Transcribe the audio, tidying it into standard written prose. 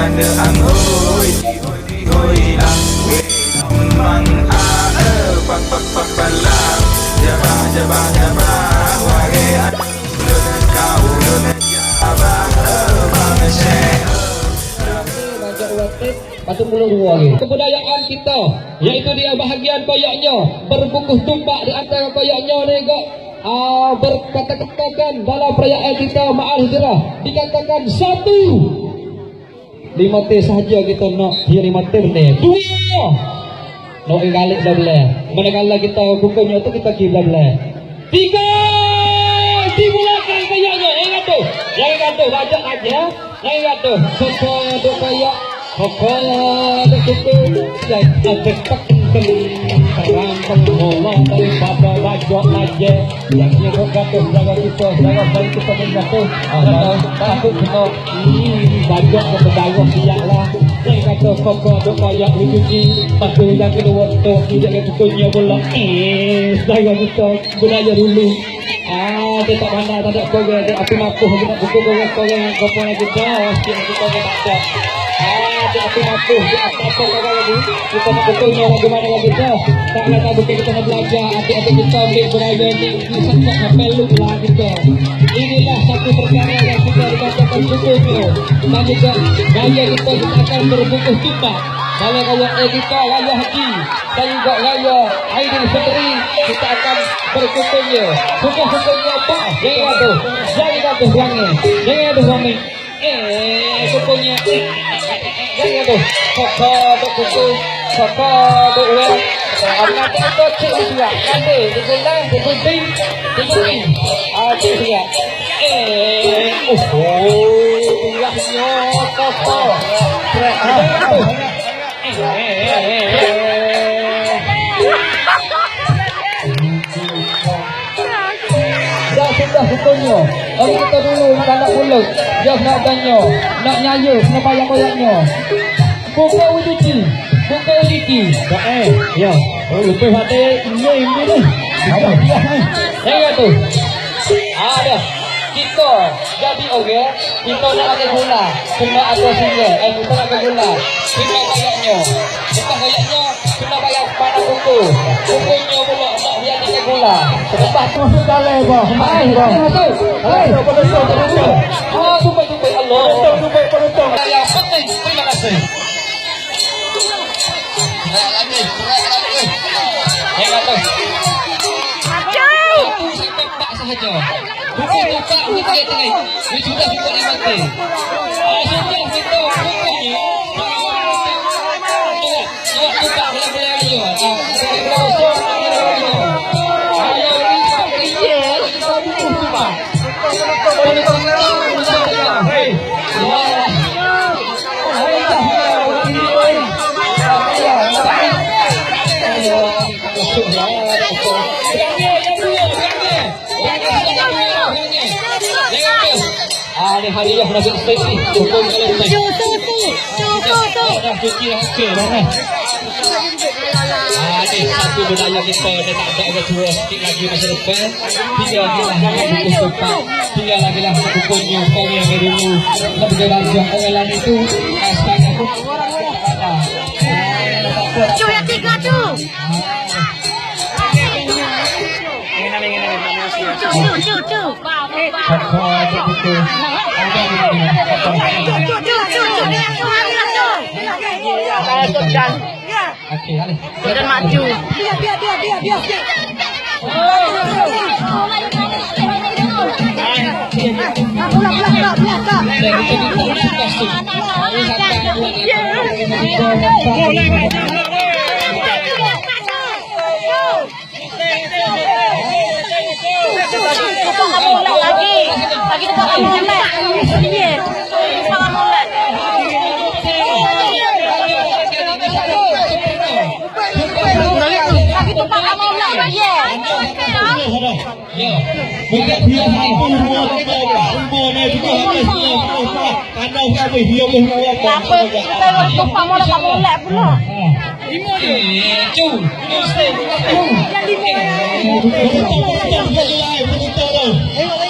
ada ang hoi hoi ang mang pak pak pak balang jabah jabah jabah wage kau jabah bang syekh Patung bulu dua lagi. Kebudayaan kita, yaitu dia bahagian koyaknya berbungkus tumpak di antara koyaknya ni kok. Berkata-katakan dalam perayaan kita Ma'al Hijrah dikatakan satu 5 T sahaja kita nak dia 5 T ni 2 nak ingalik dah boleh manakala kita bukannya tu kita kira boleh 3 dimulakan kayaknya jangan tu baca aja jangan tu sokong tu kayak sokong tu jangan ada terang penghormatan daripada raja aja yang nyerogatuh jaga kita balik kita menjatuh takut kena baca kepada siaplah yang kata pokok tu kayak dicuci patu yang kedua tu tidak ketunya bola jaga kita budaya dulu dia tak pandai tak ada program dia api mapuh kita buku program yang kompon kita kita tak ada dia api mapuh dia apa-apa lagi kita nak betulnya bagaimana lagi tak nak tahu kita nak belajar adik-adik kita ambil beraya ni sangat perlu lah kita inilah satu perkara yang kita dikatakan syukurnya dan juga gaya kita akan berbungkus tumpak dalam raya kita raya haji dan juga raya Aidilfitri kita akan berkumpulnya syukur-syukurnya apa jangan tu jangan tu suami kumpulnya jangan tu Koko tu uang orang tu cik juga nanti digelang digunting cik juga tulahnya koko dah sudah hukumnya orang kita dulu nak pulut dia nak tanya nak nyanyi nak bayang-bayangnya buka uduci buka liki ya lupa hati ini ada saya tu ada kita jadi orang kita nak pakai gula kena ada singa kita nak pakai gula kita kayaknya kena bayar pada bukunya pula tak biar pakai gula lepas tu sekali bah tupai Allah penonton yang penting terima kasih lagi saya kata aku sampai tak sahaja bukan tak ni tengah ni sudah cukup 5 T sudah kita bukannya tak boleh ayo hari yang nak selesai ni hukum selesai dah cuci okey dah ni satu budaya kita dah tak ada kedua sikit lagi masa depan tinggal lagi lah tinggal lagi lah hukumnya kau yang dulu nak berjalan orang lain itu sekarang aku cu yang 3 tu cu dan maju lagi dekat molek dia salah molek lagi tempat molek ya mungkin dia mampu umurnya juga karena kami dia apa kita tempat molek pula 5 dia cu yang 5 yang